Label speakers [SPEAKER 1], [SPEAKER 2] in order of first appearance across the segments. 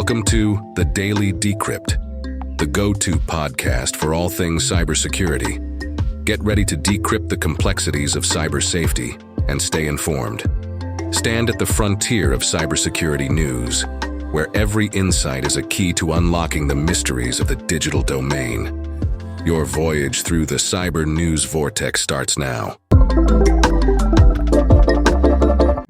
[SPEAKER 1] Welcome to The Daily Decrypt, the go-to podcast for all things cybersecurity. Get ready to decrypt the complexities of cyber safety and stay informed. Stand at the frontier of cybersecurity news, where every insight is a key to unlocking the mysteries of the digital domain. Your voyage through the cyber news vortex starts now.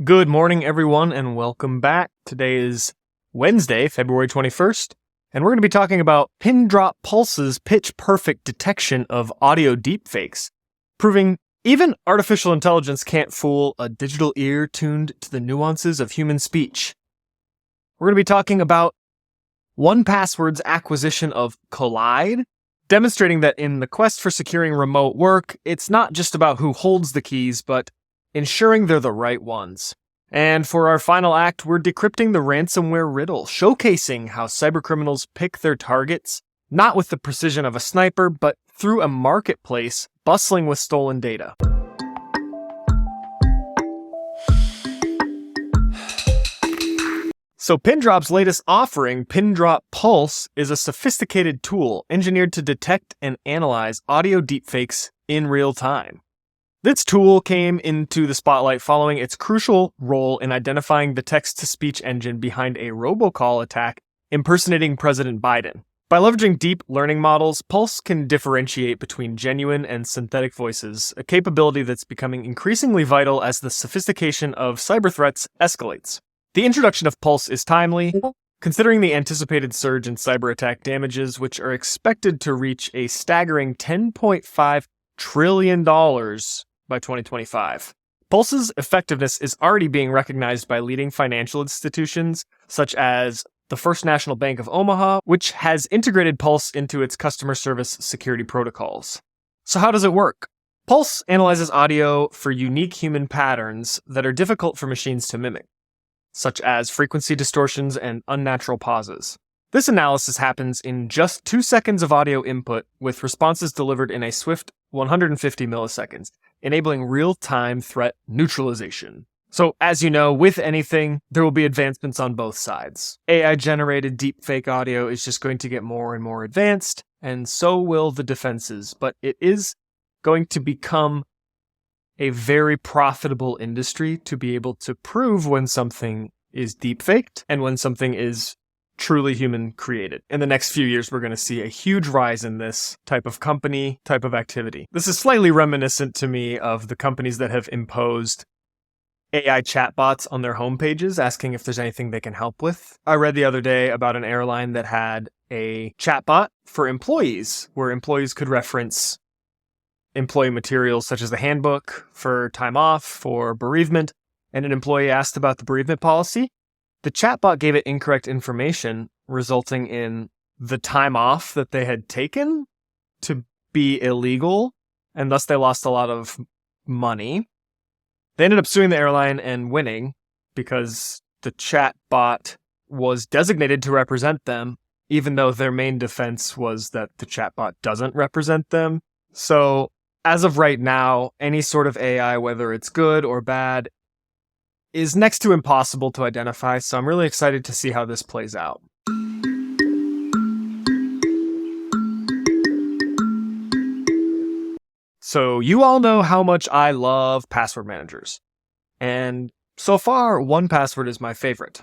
[SPEAKER 2] Good morning, everyone, and welcome back. Today is Wednesday, February 21st, and we're going to be talking about Pindrop Pulse's pitch-perfect detection of audio deepfakes, proving even artificial intelligence can't fool a digital ear tuned to the nuances of human speech. We're going to be talking about 1Password's acquisition of Kolide, demonstrating that in the quest for securing remote work, it's not just about who holds the keys, but ensuring they're the right ones. And for our final act, we're decrypting the ransomware riddle, showcasing how cybercriminals pick their targets, not with the precision of a sniper, but through a marketplace bustling with stolen data. So Pindrop's latest offering, Pindrop Pulse, is a sophisticated tool engineered to detect and analyze audio deepfakes in real time. This tool came into the spotlight following its crucial role in identifying the text-to-speech engine behind a robocall attack impersonating President Biden. By leveraging deep learning models, Pulse can differentiate between genuine and synthetic voices, a capability that's becoming increasingly vital as the sophistication of cyber threats escalates. The introduction of Pulse is timely, considering the anticipated surge in cyber attack damages, which are expected to reach a staggering $10.5 trillion by 2025. Pulse's effectiveness is already being recognized by leading financial institutions, such as the First National Bank of Omaha, which has integrated Pulse into its customer service security protocols. So how does it work? Pulse analyzes audio for unique human patterns that are difficult for machines to mimic, such as frequency distortions and unnatural pauses. This analysis happens in just 2 seconds of audio input, with responses delivered in a swift 150 milliseconds, enabling real-time threat neutralization. So, as you know, with anything, there will be advancements on both sides. AI-generated deepfake audio is just going to get more and more advanced, and so will the defenses, but it is going to become a very profitable industry to be able to prove when something is deepfaked and when something is truly human created. In the next few years, we're going to see a huge rise in this type of company, type of activity. This is slightly reminiscent to me of the companies that have imposed AI chatbots on their homepages, asking if there's anything they can help with. I read the other day about an airline that had a chatbot for employees, where employees could reference employee materials such as the handbook for time off, for bereavement, and an employee asked about the bereavement policy. The chatbot gave it incorrect information, resulting in the time off that they had taken to be illegal, and thus they lost a lot of money. They ended up suing the airline and winning because the chatbot was designated to represent them, even though their main defense was that the chatbot doesn't represent them. So, as of right now, any sort of AI, whether it's good or bad, is next to impossible to identify, so I'm really excited to see how this plays out. So you all know how much I love password managers, and so far 1Password is my favorite.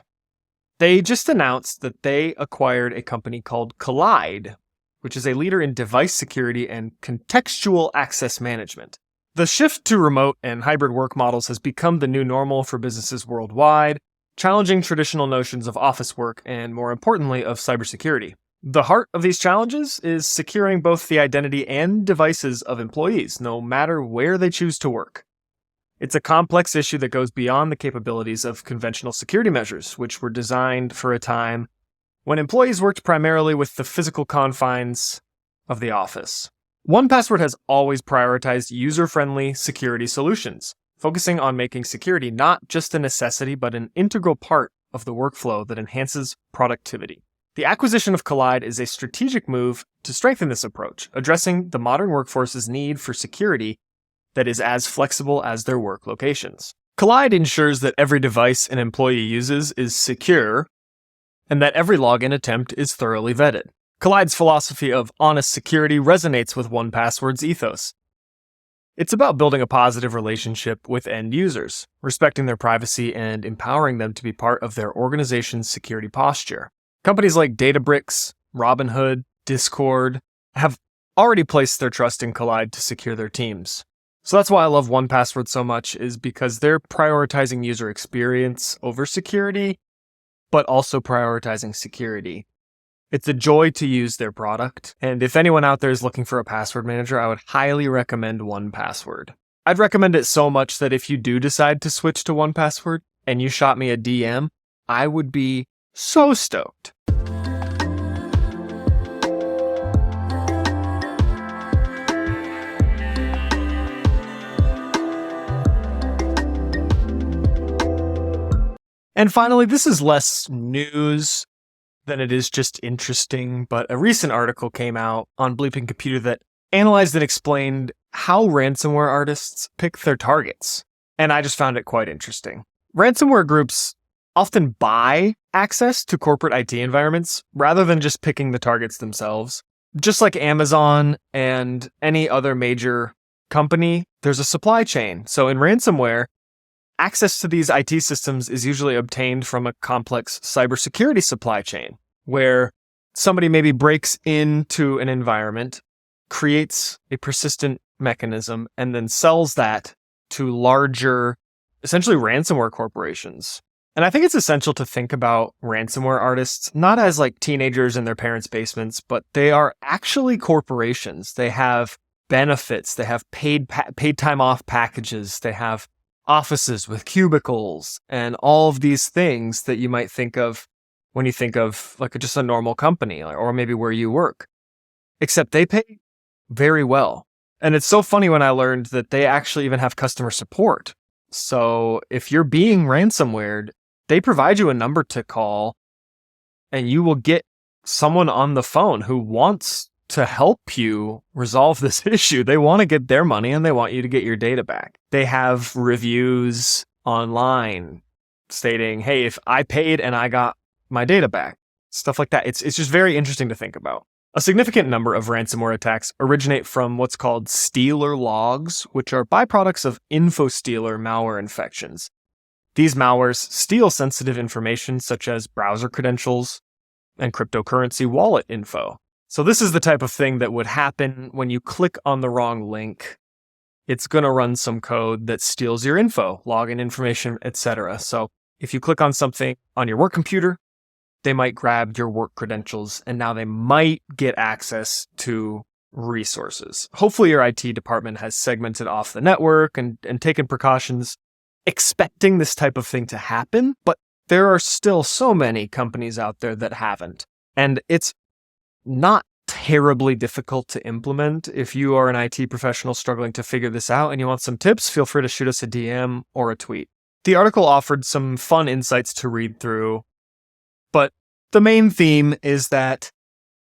[SPEAKER 2] They just announced that they acquired a company called Kolide, which is a leader in device security and contextual access management. The shift to remote and hybrid work models has become the new normal for businesses worldwide, challenging traditional notions of office work and, more importantly, of cybersecurity. The heart of these challenges is securing both the identity and devices of employees, no matter where they choose to work. It's a complex issue that goes beyond the capabilities of conventional security measures, which were designed for a time when employees worked primarily with the physical confines of the office. 1Password has always prioritized user-friendly security solutions, focusing on making security not just a necessity, but an integral part of the workflow that enhances productivity. The acquisition of Kolide is a strategic move to strengthen this approach, addressing the modern workforce's need for security that is as flexible as their work locations. Kolide ensures that every device an employee uses is secure, and that every login attempt is thoroughly vetted. Kolide's philosophy of honest security resonates with 1Password's ethos. It's about building a positive relationship with end users, respecting their privacy and empowering them to be part of their organization's security posture. Companies like Databricks, Robinhood, Discord have already placed their trust in Kolide to secure their teams. So that's why I love 1Password so much, is because they're prioritizing user experience over security, but also prioritizing security. It's a joy to use their product, and if anyone out there is looking for a password manager, I would highly recommend 1Password. I'd recommend it so much that if you do decide to switch to 1Password and you shot me a DM, I would be so stoked. And finally, this is less news than it is just interesting, but a recent article came out on Bleeping Computer that analyzed and explained how ransomware artists pick their targets. And I just found it quite interesting. Ransomware groups often buy access to corporate IT environments rather than just picking the targets themselves. Just like Amazon and any other major company, there's a supply chain. So in ransomware, access to these IT systems is usually obtained from a complex cybersecurity supply chain, where somebody maybe breaks into an environment, creates a persistent mechanism, and then sells that to larger, essentially ransomware corporations. And I think it's essential to think about ransomware artists not as like teenagers in their parents' basements, but they are actually corporations. They have benefits, they have paid time off packages, they have offices with cubicles and all of these things that you might think of when you think of like just a normal company or maybe where you work, except they pay very well. And it's so funny when I learned that they actually even have customer support. So if you're being ransomwared, they provide you a number to call and you will get someone on the phone who wants to help you resolve this issue. They want to get their money and they want you to get your data back. They have reviews online stating, hey, if I paid and I got my data back, stuff like that. It's just very interesting to think about. A significant number of ransomware attacks originate from what's called stealer logs, which are byproducts of infostealer malware infections. These malwares steal sensitive information such as browser credentials and cryptocurrency wallet info. So this is the type of thing that would happen when you click on the wrong link. It's going to run some code that steals your info, login information, etc. So if you click on something on your work computer, they might grab your work credentials and now they might get access to resources. Hopefully your IT department has segmented off the network and taken precautions expecting this type of thing to happen, but there are still so many companies out there that haven't. And it's not terribly difficult to implement. If you are an IT professional struggling to figure this out and you want some tips, feel free to shoot us a DM or a tweet. The article offered some fun insights to read through, but the main theme is that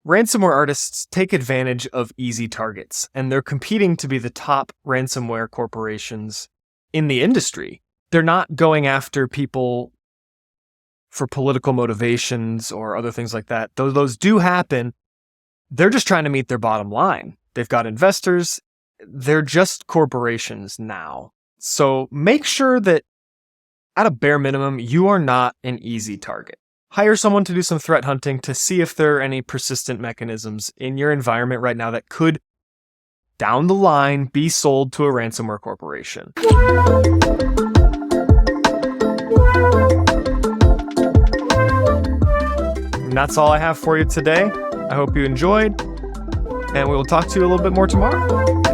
[SPEAKER 2] ransomware artists take advantage of easy targets, and they're competing to be the top ransomware corporations in the industry. They're not going after people for political motivations or other things like that. Though those do happen, they're just trying to meet their bottom line. They've got investors. They're just corporations now. So make sure that at a bare minimum, you are not an easy target. Hire someone to do some threat hunting to see if there are any persistent mechanisms in your environment right now that could, down the line, be sold to a ransomware corporation. And that's all I have for you today. I hope you enjoyed, and we will talk to you a little bit more tomorrow.